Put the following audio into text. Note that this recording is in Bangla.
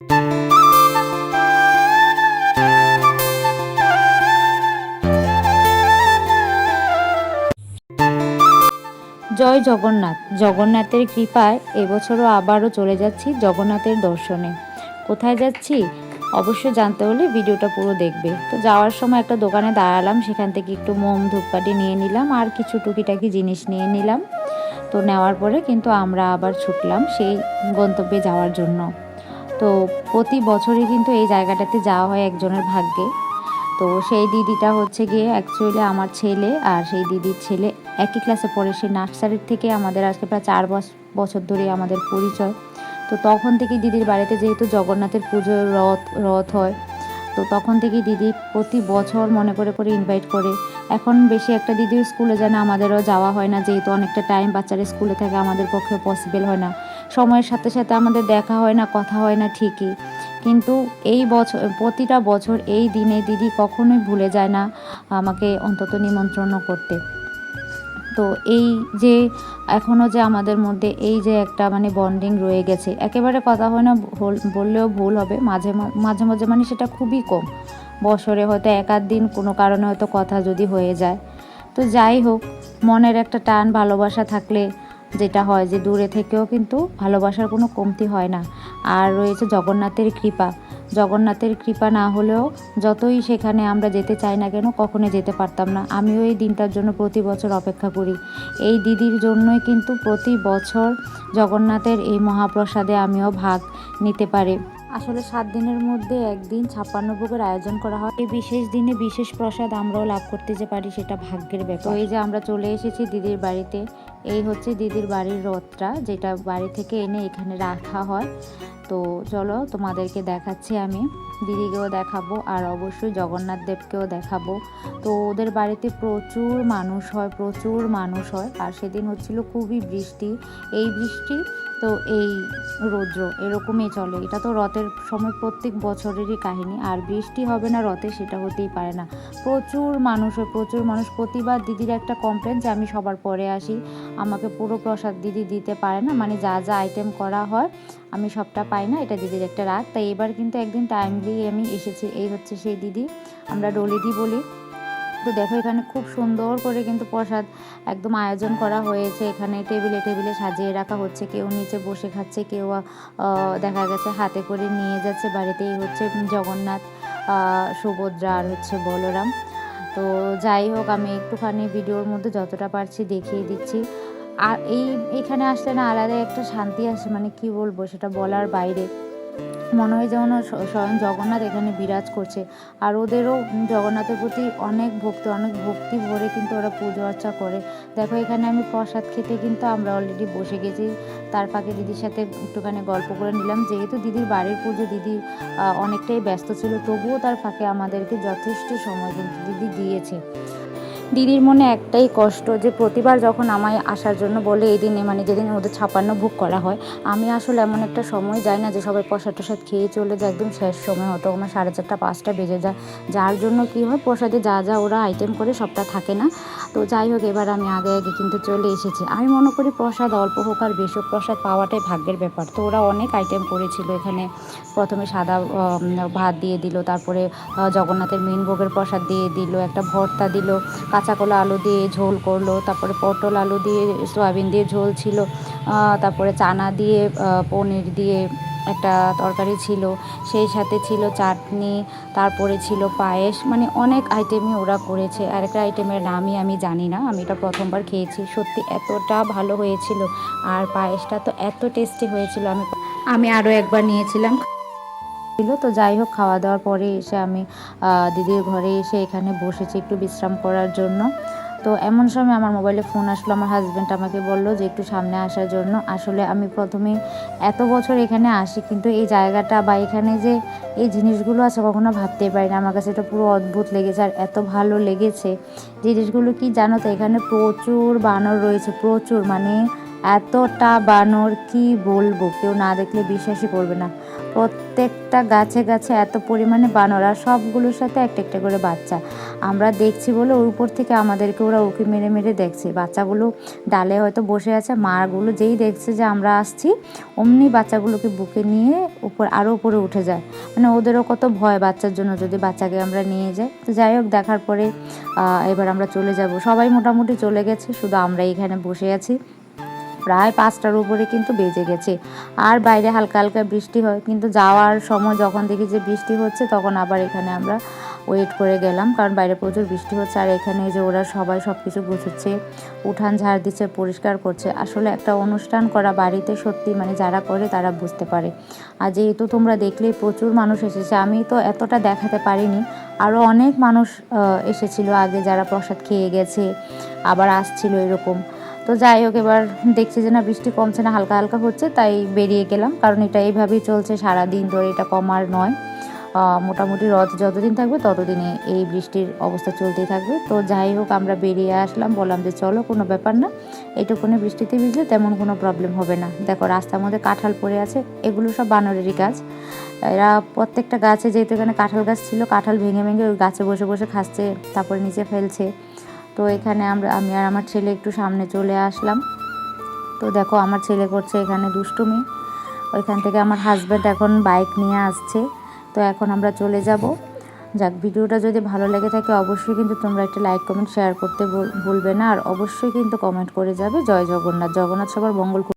জয় জগন্নাথ। জগন্নাথের কৃপায় এবছরও আবারও চলে যাচ্ছি জগন্নাথের দর্শনে। কোথায় যাচ্ছি অবশ্যই জানতে হলে ভিডিওটা পুরো দেখবে। তো যাওয়ার সময় একটা দোকানে দাঁড়ালাম, সেখান থেকে একটু মোম ধূপকাঠি নিয়ে নিলাম আর কিছু টুকিটাকি জিনিস নিয়ে নিলাম। তো নেওয়ার পরে কিন্তু আমরা আবার ছুটলাম সেই গন্তব্যে যাওয়ার জন্য। তো প্রতি বছরই কিন্তু এই জায়গাটাতে যাওয়া হয় একজনের ভাগ্যে। তো সেই দিদিটা হচ্ছে গিয়ে অ্যাকচুয়ালি আমার ছেলে, আর সেই দিদির ছেলে একই ক্লাসে পড়ে। সেই নার্সারির থেকে আমাদের আজকে প্রায় 4 বছর ধরে আমাদের পরিচয়। তো তখন থেকে দিদির বাড়িতে যেহেতু জগন্নাথের পুজোর রথ হয়, তো তখন থেকেই দিদি প্রতি বছর মনে করে করে ইনভাইট করে। এখন বেশি একটা দিদিও স্কুলে যায় না, আমাদেরও যাওয়া হয় না, যেহেতু অনেকটা টাইম বাচ্চারা স্কুলে থাকে, আমাদের পক্ষে পসিবল হয় না। সময়ের সাথে সাথে আমাদের দেখা হয় না, কথা হয় না ঠিকই, কিন্তু এই বছর প্রতিটা বছর এই দিনে দিদি কখনোই ভুলে যায় না আমাকে অন্তত নিমন্ত্রণ করতে। তো এই যে এখনও যে আমাদের মধ্যে এই যে একটা মানে বন্ডিং রয়ে গেছে, একেবারে কথা হয় না বললেও ভুল হবে, মাঝে মাঝে মাঝে মানে সেটা খুবই কম, বছরে হয়তো 1-8 দিন কোনো কারণে হয়তো কথা যদি হয়ে যায়। তো যাই হোক, মনের একটা টান ভালোবাসা থাকলে যেটা হয় যে দূরে থেকেও কিন্তু ভালোবাসার কোনো কমতি হয় না। আর রয়েছে জগন্নাথের কৃপা। জগন্নাথের কৃপা না হলেও যতই সেখানে আমরা যেতে চাই না কেন কখনো যেতে পারতাম না। আমিও এই দিনটার জন্য প্রতি বছর অপেক্ষা করি। এই দিদির জন্যই কিন্তু প্রতি বছর জগন্নাথের এই মহাপ্রসাদে আমিও ভাগ নিতে পারি। আসলে 7 দিনের মধ্যে একদিন 56 ভোগের আয়োজন করা হয়। এই বিশেষ দিনে বিশেষ প্রসাদ আমরাও লাভ করতে যে পারি সেটা ভাগ্যের ব্যাপার। তো এই যে আমরা চলে এসেছি দিদির বাড়িতে। এই হচ্ছে দিদির বাড়ির রথটা, যেটা বাড়ি থেকে এনে এখানে রাখা হয়। তো চলো তোমাদেরকে দেখাচ্ছি, আমি দিদিকেও দেখাবো আর অবশ্যই জগন্নাথ দেবকেও দেখাবো। তো ওদের বাড়িতে প্রচুর মানুষ হয়, প্রচুর মানুষ হয়। আর সেদিন হচ্ছিল খুবই বৃষ্টি, এই বৃষ্টি তো এই রৌদ্র, এরকমই চলে। এটা তো রথের সময় প্রত্যেক বছরেরই কাহিনী। আর বৃষ্টি হবে না রথে সেটা হতেই পারে না। প্রচুর মানুষ হয়, প্রচুর মানুষ। প্রতিবার দিদির একটা কমপ্লেন যে আমি সবার পরে আসি, আমাকে পুরো প্রসাদ দিদি দিতে পারে না, মানে যা যা আইটেম করা হয় আমি সবটা পাই না, এটা দিদির একটা রাগ। তাই এবার কিন্তু একদিন টাইমলি আমি এসেছি। এই হচ্ছে সেই দিদি, আমরা ডলিদি বলি। তো দেখো এখানে খুব সুন্দর করে কিন্তু প্রসাদ একদম আয়োজন করা হয়েছে। এখানে টেবিলে টেবিলে সাজিয়ে রাখা হচ্ছে, কেউ নিচে বসে খাচ্ছে, কেউ দেখা গেছে হাতে করে নিয়ে যাচ্ছে বাড়িতেই। হচ্ছে জগন্নাথ, সুভদ্রা আর হচ্ছে বলরাম। তো যাই হোক, আমি একটুখানি ভিডিওর মধ্যে যতটা পারছি দেখিয়ে দিচ্ছি। আর এইখানে আসলে না আলাদা একটা শান্তি আসে, মানে কি বলবো সেটা বলার বাইরে। মনে হয় যেন স্বয়ং জগন্নাথ এখানে বিরাজ করছে। আর ওদেরও জগন্নাথের প্রতি অনেক ভক্তি ভরে কিন্তু ওরা পুজো অর্চা করে। দেখো এখানে আমি প্রসাদ খেতে কিন্তু আমরা অলরেডি বসে গেছি। তার ফাঁকে দিদির সাথে একটুখানি গল্প করে নিলাম, যেহেতু দিদির বাড়ির পুজো, দিদি অনেকটাই ব্যস্ত ছিল, তবুও তার ফাঁকে আমাদেরকে যথেষ্ট সময় কিন্তু দিদি দিয়েছে। দিদির মনে একটাই কষ্ট যে প্রতিবার যখন আমায় আসার জন্য বলে এই দিনে, মানে যেদিন ওদের 56 ভোগ করা হয়, আমি আসলে এমন একটা সময় যাই না যে সবাই প্রসাদ টসাদ খেয়ে চলে যায়, একদম শেষ সময় হতো আমার 4:30-5টা বেজে যায়। যার জন্য কি হয়, প্রসাদে যা যা ওরা আইটেম করে সবটা থাকে না। তো যাই হোক, এবার আমি আগে আগে কিন্তু চলে এসেছি। আমি মনে করি প্রসাদ অল্প হোক আর বেশি হোক, প্রসাদ পাওয়াটাই ভাগ্যের ব্যাপার। তো ওরা অনেক আইটেম করেছিল এখানে। প্রথমে সাদা ভাত দিয়ে দিল, তারপরে জগন্নাথের মেন ভোগের প্রসাদ দিয়ে দিল, একটা ভর্তা দিল, কাঁচা কলা আলু দিয়ে ঝোল করলো, তারপরে পটল আলু দিয়ে সয়াবিন দিয়ে ঝোল ছিল, তারপরে চানা দিয়ে পনির দিয়ে একটা তরকারি ছিল, সেই সাথে ছিল চাটনি, তারপরে ছিল পায়েস, মানে অনেক আইটেমই ওরা করেছে। আর একটা আইটেমের নামই আমি জানি না, আমি এটা প্রথমবার খেয়েছি, সত্যি এতটা ভালো হয়েছিল। আর পায়েসটা তো এত টেস্টি হয়েছিল, আমি আরও একবার নিয়েছিলাম। তো যাই হোক, খাওয়া দাওয়ার পরে এসে আমি দিদির ঘরে এসে এখানে বসেছি একটু বিশ্রাম করার জন্য। তো এমন সময় আমার মোবাইলে ফোন আসলো, আমার হাজব্যান্ড আমাকে বললো যে একটু সামনে আসার জন্য। আসলে আমি প্রথমে এত বছর এখানে আসি, কিন্তু এই জায়গাটা বা এখানে যে এই জিনিসগুলো আছে কখনো ভাবতেই পারি না। আমার কাছে এটা পুরো অদ্ভুত লেগেছে আর এত ভালো লেগেছে। জিনিসগুলো কি জানো তো, এখানে প্রচুর বানর রয়েছে, প্রচুর, মানে এতটা বানর কি বলবো, কেউ না দেখলে বিশ্বাসই করবে না। প্রত্যেকটা গাছে গাছে এত পরিমাণে বানর, আর সবগুলোর সাথে একটা একটা করে বাচ্চা। আমরা দেখছি বলে ওর উপর থেকে আমাদেরকে ওরা উঁকি মেরে মেরে দেখছে। বাচ্চাগুলো ডালে হয়তো বসে আছে, মাগুলো যেই দেখছে যে আমরা আসছি অমনি বাচ্চাগুলোকে বুকে নিয়ে আরও উপরে উঠে যায়। মানে ওদেরও কত ভয় বাচ্চার জন্য, যদি বাচ্চাকে আমরা নিয়ে যাই। তো যাই হোক, দেখার পরে এবার আমরা চলে যাব। সবাই মোটামুটি চলে গেছে, শুধু আমরা এখানে বসে আছি। প্রায় 5টার উপরে কিন্তু বেজে গেছে, আর বাইরে হালকা হালকা বৃষ্টি হয়। কিন্তু যাওয়ার সময় যখন দেখি যে বৃষ্টি হচ্ছে, তখন আবার এখানে আমরা ওয়েট করে গেলাম, কারণ বাইরে প্রচুর বৃষ্টি হচ্ছে। আর এখানে যে ওরা সবাই সব কিছু গুছাচ্ছে, উঠান ঝাড় দিচ্ছে, পরিষ্কার করছে। আসলে একটা অনুষ্ঠান করা বাড়িতে সত্যি মানে যারা করে তারা বুঝতে পারে। আর যেহেতু তোমরা দেখলেই প্রচুর মানুষ এসেছে, আমি তো এতটা দেখাতে পারিনি, আরও অনেক মানুষ এসেছিল আগে, যারা প্রসাদ খেয়ে গেছে আবার আসছিল এরকম। তো যাই হোক, এবার দেখছি যে না, বৃষ্টি কমছে না, হালকা হালকা হচ্ছে, তাই বেরিয়ে গেলাম। কারণ এটা এইভাবেই চলছে সারাদিন ধরে, এটা কমার নয়। মোটামুটি রথ যতদিন থাকবে ততদিনে এই বৃষ্টির অবস্থা চলতেই থাকবে। তো যাই হোক, আমরা বেরিয়ে আসলাম, বললাম যে চলো, কোনো ব্যাপার না, এইটুকুনি বৃষ্টিতে ভিজলে তেমন কোনো প্রবলেম হবে না। দেখো রাস্তার মধ্যে কাঁঠাল পড়ে আছে, এগুলো সব বানরেরই কাজ। এরা প্রত্যেকটা গাছে, যেহেতু এখানে কাঁঠাল গাছ ছিল, কাঁঠাল ভেঙে ভেঙে ওই গাছে বসে বসে খাচ্ছে, তারপরে নিচে ফেলছে। তো এখানে আমি আর আমার ছেলে একটু সামনে চলে আসলাম। তো দেখো আমার ছেলে করছে এখানে দুষ্টুমি। ওইখান থেকে আমার হাজব্যান্ড এখন বাইক নিয়ে আসছে। তো এখন আমরা চলে যাব। যাক, ভিডিওটা যদি ভালো লেগে থাকে অবশ্যই কিন্তু তোমরা একটা লাইক কমেন্ট শেয়ার করতে ভুলবে না, আর অবশ্যই কিন্তু কমেন্ট করে যাবে জয় জগন্নাথ। জগন্নাথ সবার মঙ্গল